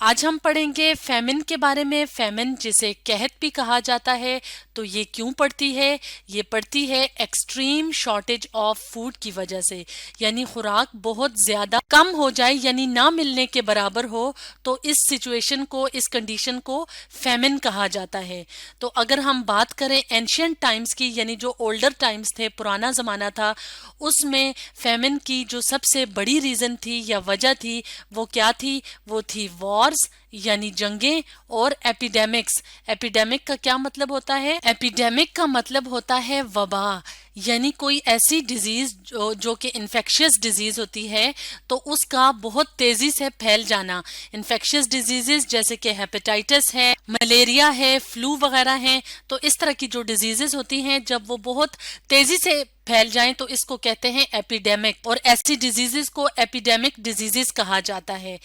آج ہم پڑھیں گے فیمن کے بارے میں. فیمن جسے قحط بھی کہا جاتا ہے تو یہ کیوں پڑتی ہے؟ یہ پڑتی ہے ایکسٹریم شارٹیج آف فوڈ کی وجہ سے، یعنی خوراک بہت زیادہ کم ہو جائے یعنی نہ ملنے کے برابر ہو تو اس سچویشن کو، اس کنڈیشن کو فیمن کہا جاتا ہے. تو اگر ہم بات کریں اینشینٹ ٹائمز کی، یعنی جو اولڈر ٹائمز تھے، پرانا زمانہ تھا، اس میں فیمن کی جو سب سے بڑی ریزن تھی یا وجہ تھی وہ کیا تھی؟ وہ تھی وارز یعنی جنگیں اور ایپیڈیمکس. ایپیڈیمک کا کیا مطلب ہوتا ہے؟ ایپیڈیمک کا مطلب ہوتا ہے وبا، یعنی کوئی ایسی ڈیزیز جو کہ انفیکشس ڈیزیز ہوتی ہے تو اس کا بہت تیزی سے پھیل جانا. انفیکشس ڈیزیزز جیسے کہ ہیپیٹائٹس ہے، ملیریا ہے، فلو وغیرہ ہیں، تو اس طرح کی جو ڈیزیزز ہوتی ہیں جب وہ بہت تیزی سے پھیل جائیں تو اس کو کہتے ہیں ایپیڈیمک، اور ایسی ڈیزیزز کو ایپیڈیمک ڈیزیزز کہا جاتا ہے.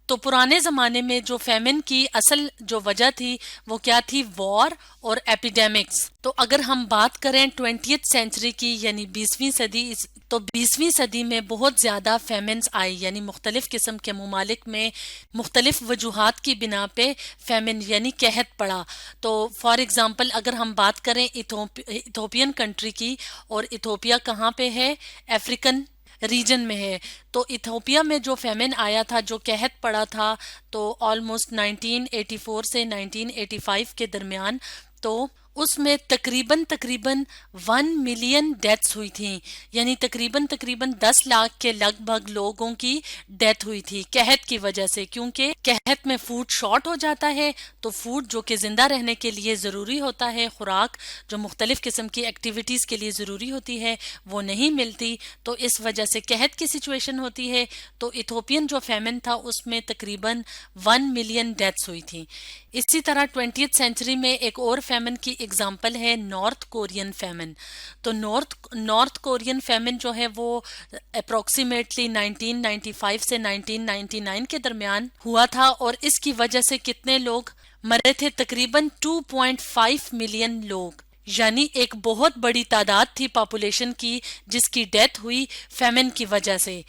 تو پرانے زمانے میں جو فیمن کی اصل جو وجہ تھی وہ کیا تھی؟ وار اور ایپیڈیمکس. تو اگر ہم بات کریں 20th سینچری کی یعنی 20ویں صدی، تو 20ویں صدی میں بہت زیادہ فیمنز آئی، یعنی مختلف قسم کے ممالک میں مختلف وجوہات کی بنا پہ فیمن یعنی قحط پڑا. تو فار ایگزامپل اگر ہم بات کریں ایتھوپین کنٹری کی، اور ایتھوپیا کہاں پہ ہے؟ افریقن ریجن میں ہے. تو ایتھوپیا میں جو فیمن آیا تھا، جو قحط پڑا تھا، تو آلموسٹ 1984 سے 1985 کے درمیان، تو اس میں تقریباً 1 ملین ڈیتھس ہوئی تھیں، یعنی تقریباً 10 لاکھ کے لگ بھگ لوگوں کی ڈیتھ ہوئی تھی قحط کی وجہ سے. کیونکہ قحط میں فوڈ شارٹ ہو جاتا ہے تو فوڈ جو کہ زندہ رہنے کے لیے ضروری ہوتا ہے، خوراک جو مختلف قسم کی ایکٹیویٹیز کے لیے ضروری ہوتی ہے وہ نہیں ملتی، تو اس وجہ سے قحط کی سچویشن ہوتی ہے. تو ایتھوپین جو فیمن تھا اس میں تقریباً 1 ملین ڈیتھس ہوئی تھی. اسی طرح 20th سینچری میں ایک اور فیمن کی اگزامپل ہے نارتھ کورین فیمن. تو نارتھ کورین فیمن جو ہے وہ اپروکسیمیٹلی 1995 سے 1999 کے درمیان ہوا تھا، اور اس کی وجہ سے کتنے لوگ مرے تھے؟ تقریباً 2.5 ملین لوگ، یعنی ایک بہت بڑی تعداد تھی پاپولیشن کی جس کی ڈیتھ ہوئی فیمن کی وجہ سے.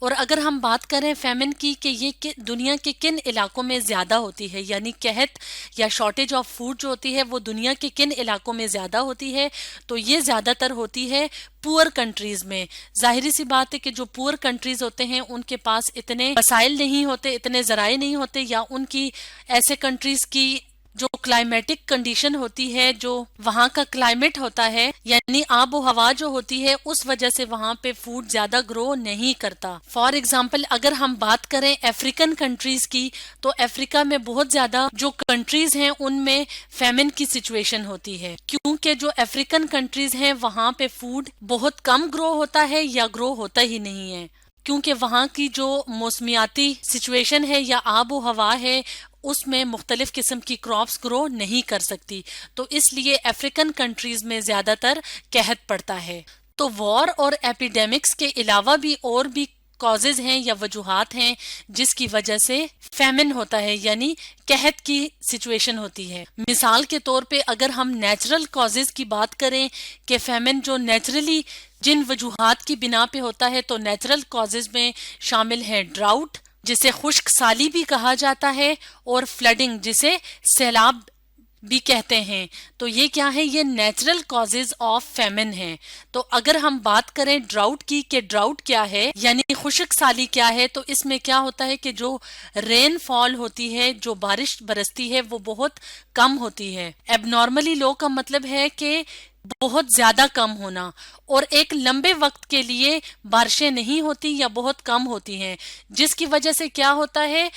اور اگر ہم بات کریں فیمن کی کہ یہ دنیا کے کن علاقوں میں زیادہ ہوتی ہے، یعنی قحط یا شارٹیج آف فوڈ جو ہوتی ہے وہ دنیا کے کن علاقوں میں زیادہ ہوتی ہے، تو یہ زیادہ تر ہوتی ہے پور کنٹریز میں. ظاہری سی بات ہے کہ جو پور کنٹریز ہوتے ہیں ان کے پاس اتنے وسائل نہیں ہوتے، اتنے ذرائع نہیں ہوتے، یا ان کی ایسے کنٹریز کی جو کلائمیٹک کنڈیشن ہوتی ہے، جو وہاں کا کلائمیٹ ہوتا ہے یعنی آب و ہوا جو ہوتی ہے، اس وجہ سے وہاں پہ فوڈ زیادہ گرو نہیں کرتا. فار ایگزامپل اگر ہم بات کریں افریقن کنٹریز کی، تو افریقہ میں بہت زیادہ جو کنٹریز ہیں ان میں فیمن کی سچویشن ہوتی ہے، کیونکہ جو افریقن کنٹریز ہیں وہاں پہ فوڈ بہت کم گرو ہوتا ہے یا گرو ہوتا ہی نہیں ہے، کیونکہ وہاں کی جو موسمیاتی سچویشن ہے یا آب و ہوا ہے اس میں مختلف قسم کی کراپس گرو نہیں کر سکتی، تو اس لیے افریقن کنٹریز میں زیادہ تر قحط پڑتا ہے. تو وار اور ایپیڈیمکس کے علاوہ بھی اور بھی کازز ہیں یا وجوہات ہیں جس کی وجہ سے فیمن ہوتا ہے، یعنی قحط کی سچویشن ہوتی ہے. مثال کے طور پہ اگر ہم نیچرل کازز کی بات کریں کہ فیمن جو نیچرلی جن وجوہات کی بنا پہ ہوتا ہے، تو نیچرل کازز میں شامل ہیں ڈراؤٹ جسے خشک سالی بھی کہا جاتا ہے، اور فلڈنگ جسے سیلاب بھی کہتے ہیں. تو یہ کیا ہے؟ یہ نیچرل کازز آف فیمن ہیں. تو اگر ہم بات کریں ڈراؤٹ کی کہ ڈراؤٹ کیا ہے یعنی خشک سالی کیا ہے، تو اس میں کیا ہوتا ہے کہ جو رین فال ہوتی ہے، جو بارش برستی ہے، وہ بہت کم ہوتی ہے. ایب نارملی لو کا مطلب ہے کہ بہت زیادہ کم ہونا، اور ایک لمبے وقت کے لیے بارشیں نہیں ہوتی یا بہت کم ہوتی ہیں، جس کی وجہ سے کیا ہوتا ہے؟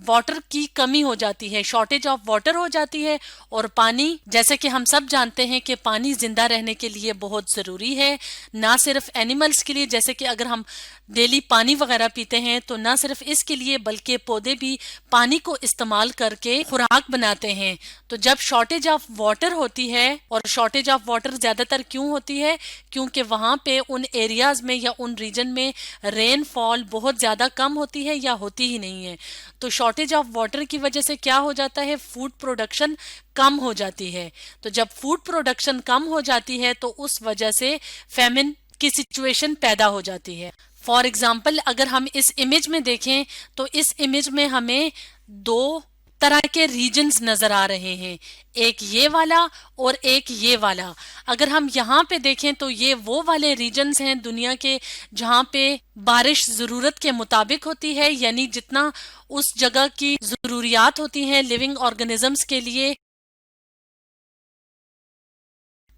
واٹر کی کمی ہو جاتی ہے، شارٹیج آف واٹر ہو جاتی ہے. اور پانی، جیسے کہ ہم سب جانتے ہیں کہ پانی زندہ رہنے کے لیے بہت ضروری ہے، نہ صرف اینیملز کے لیے، جیسے کہ اگر ہم ڈیلی پانی وغیرہ پیتے ہیں تو نہ صرف اس کے لیے بلکہ پودے بھی پانی کو استعمال کر کے خوراک بناتے ہیں. تو جب شارٹیج آف واٹر ہوتی ہے، اور شارٹیج آف واٹر زیادہ تر کیوں ہوتی ہے؟ کیونکہ وہاں پہ ان ایریاز میں یا ان ریجن میں رین فال بہت زیادہ کم ہوتی ہے یا ہوتی ہی نہیں ہے. تو شارٹیج آف واٹر کی وجہ سے کیا ہو جاتا ہے؟ فوڈ پروڈکشن کم ہو جاتی ہے. تو جب فوڈ پروڈکشن کم ہو جاتی ہے تو اس وجہ سے فیمن کی سچویشن پیدا ہو جاتی ہے. فار ایگزامپل اگر ہم اس امیج میں دیکھیں تو اس امیج میں ہمیں دو طرح کے ریجنز نظر آ رہے ہیں، ایک یہ والا اور ایک یہ والا۔ اگر ہم یہاں پہ دیکھیں تو یہ وہ والے ریجنز ہیں دنیا کے جہاں پہ بارش ضرورت کے مطابق ہوتی ہے، یعنی جتنا اس جگہ کی ضروریات ہوتی ہیں لیونگ آرگنزمز کے لیے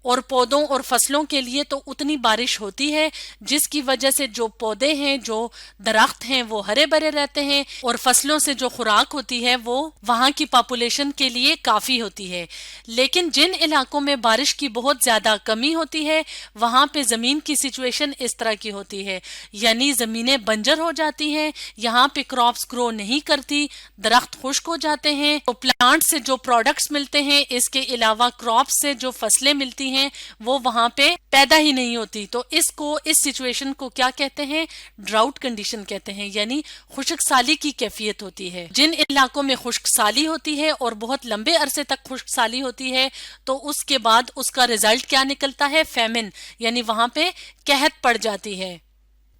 اور پودوں اور فصلوں کے لیے، تو اتنی بارش ہوتی ہے جس کی وجہ سے جو پودے ہیں، جو درخت ہیں، وہ ہرے بھرے رہتے ہیں، اور فصلوں سے جو خوراک ہوتی ہے وہ وہاں کی پاپولیشن کے لیے کافی ہوتی ہے۔ لیکن جن علاقوں میں بارش کی بہت زیادہ کمی ہوتی ہے وہاں پہ زمین کی سچویشن اس طرح کی ہوتی ہے، یعنی زمینیں بنجر ہو جاتی ہیں، یہاں پہ کراپس گرو نہیں کرتی، درخت خشک ہو جاتے ہیں، تو پلانٹ سے جو پروڈکٹس ملتے ہیں، اس کے علاوہ کراپس سے جو فصلیں ملتی ہیں وہ وہاں پہ پیدا ہی نہیں ہوتی۔ تو اس سچویشن کو کیا کہتے ہیں؟ ڈراؤٹ کنڈیشن کہتے ہیں، یعنی خشک سالی کی کیفیت ہوتی ہے۔ جن علاقوں میں خشک سالی ہوتی ہے اور بہت لمبے عرصے تک خشک سالی ہوتی ہے تو اس کے بعد اس کا ریزلٹ کیا نکلتا ہے؟ فیمن، یعنی وہاں پہ قحط پڑ جاتی ہے۔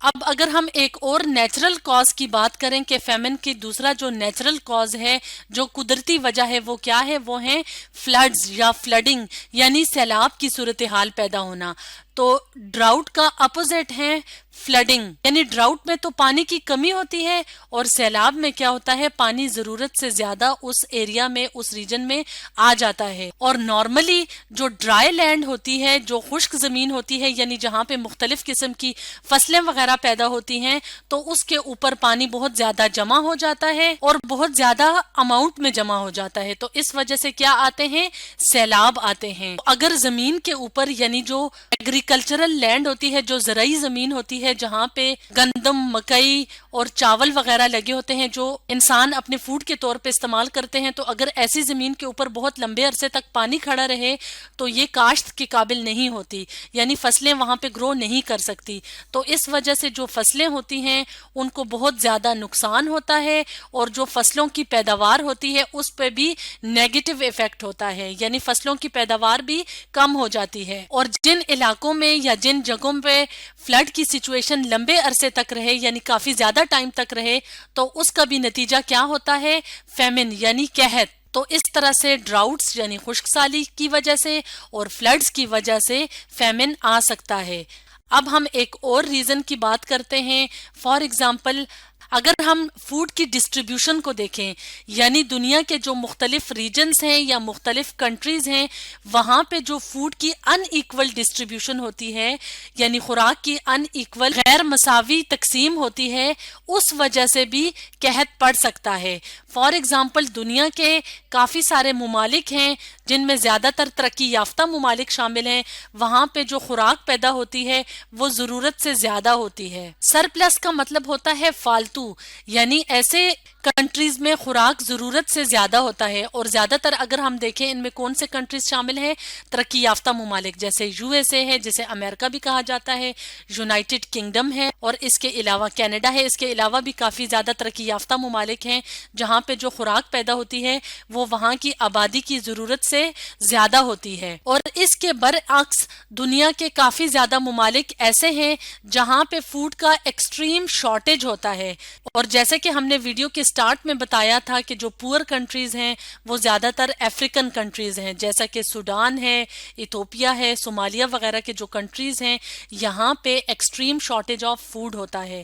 اب اگر ہم ایک اور نیچرل کاز کی بات کریں کہ فیمن کی دوسرا جو نیچرل کاز ہے، جو قدرتی وجہ ہے، وہ کیا ہے؟ وہ ہیں فلڈز یا فلڈنگ، یعنی سیلاب کی صورتحال پیدا ہونا۔ تو ڈراؤٹ کا اپوزٹ ہے فلڈنگ، یعنی ڈراؤٹ میں تو پانی کی کمی ہوتی ہے اور سیلاب میں کیا ہوتا ہے؟ پانی ضرورت سے زیادہ اس ایریا میں، اس ریجن میں آ جاتا ہے۔ اور نارملی جو ڈرائی لینڈ ہوتی ہے، جو خشک زمین ہوتی ہے، یعنی جہاں پہ مختلف قسم کی فصلیں وغیرہ پیدا ہوتی ہیں، تو اس کے اوپر پانی بہت زیادہ جمع ہو جاتا ہے اور بہت زیادہ اماؤنٹ میں جمع ہو جاتا ہے، تو اس وجہ سے کیا آتے ہیں؟ سیلاب آتے ہیں۔ اگر زمین کے اوپر، یعنی جو ایگریکلچرل لینڈ ہوتی ہے، جو زرعی زمین ہوتی ہے، جہاں پہ گندم، مکئی اور چاول وغیرہ لگے ہوتے ہیں جو انسان اپنے فوڈ کے طور پہ استعمال کرتے ہیں، تو اگر ایسی زمین کے اوپر بہت لمبے عرصے تک پانی کھڑا رہے تو یہ کاشت کے قابل نہیں ہوتی، یعنی فصلیں وہاں پہ گرو نہیں کر سکتی۔ تو اس وجہ سے جو فصلیں ہوتی ہیں ان کو بہت زیادہ نقصان ہوتا ہے، اور جو فصلوں کی پیداوار ہوتی ہے اس پہ بھی نیگیٹو ایفیکٹ ہوتا ہے، یعنی فصلوں کی پیداوار بھی کم ہو جاتی ہے۔ اور جن علاقوں میں یا جن جگہوں پہ فلڈ کی سچویشن لمبے عرصے تک رہے، یعنی کافی زیادہ ٹائم تک رہے، تو اس کا بھی نتیجہ کیا ہوتا ہے؟ فیمن، یعنی قحط۔ تو اس طرح سے ڈراؤٹس یعنی خشک سالی کی وجہ سے اور فلڈز کی وجہ سے فیمن آ سکتا ہے۔ اب ہم ایک اور ریزن کی بات کرتے ہیں۔ فار ایگزامپل، اگر ہم فوڈ کی ڈسٹریبیوشن کو دیکھیں، یعنی دنیا کے جو مختلف ریجنز ہیں یا مختلف کنٹریز ہیں، وہاں پہ جو فوڈ کی ان ایکول ڈسٹریبیوشن ہوتی ہے، یعنی خوراک کی ان ایکول غیر مساوی تقسیم ہوتی ہے، اس وجہ سے بھی قحط پڑ سکتا ہے۔ فار ایگزامپل، دنیا کے کافی سارے ممالک ہیں جن میں زیادہ تر ترقی یافتہ ممالک شامل ہیں، وہاں پہ جو خوراک پیدا ہوتی ہے وہ ضرورت سے زیادہ ہوتی ہے۔ سرپلس کا مطلب ہوتا ہے فالتو، یعنی ایسے کنٹریز میں خوراک ضرورت سے زیادہ ہوتا ہے، اور زیادہ تر اگر ہم دیکھیں ان میں کون سے کنٹریز شامل ہیں؟ ترقی یافتہ ممالک، جیسے یو ایس اے ہے، جسے امریکہ بھی کہا جاتا ہے، یونائٹڈ کنگڈم ہے، اور اس کے علاوہ کینیڈا ہے۔ اس کے علاوہ بھی کافی زیادہ ترقی یافتہ ممالک ہیں جہاں پہ جو خوراک پیدا ہوتی ہے وہ وہاں کی آبادی کی ضرورت سے زیادہ ہوتی ہے۔ اور اس کے برعکس دنیا کے کافی زیادہ ممالک ایسے ہیں جہاں پہ فوڈ کا ایکسٹریم شارٹیج ہوتا ہے، اور جیسے کہ ہم نے ویڈیو کے سٹارٹ میں بتایا تھا کہ جو پور کنٹریز ہیں وہ زیادہ تر افریقن کنٹریز ہیں، جیسا کہ سوڈان ہے، ایتھوپیا ہے، صومالیہ وغیرہ کے جو کنٹریز ہیں، یہاں پہ ایکسٹریم شارٹیج آف فوڈ ہوتا ہے۔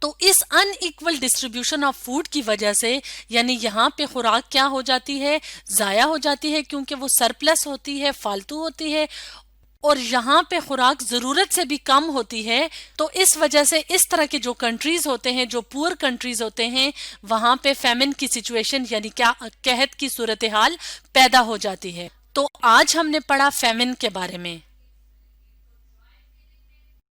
تو اس ان ایکول ڈسٹریبیوشن آف فوڈ کی وجہ سے، یعنی یہاں پہ خوراک کیا ہو جاتی ہے؟ ضائع ہو جاتی ہے، کیونکہ وہ سرپلس ہوتی ہے، فالتو ہوتی ہے، اور یہاں پہ خوراک ضرورت سے بھی کم ہوتی ہے۔ تو اس وجہ سے اس طرح کے جو کنٹریز ہوتے ہیں، جو پور کنٹریز ہوتے ہیں، وہاں پہ فیمن کی سچویشن یعنی کیا قحط کی صورتحال پیدا ہو جاتی ہے۔ تو آج ہم نے پڑھا فیمن کے بارے میں۔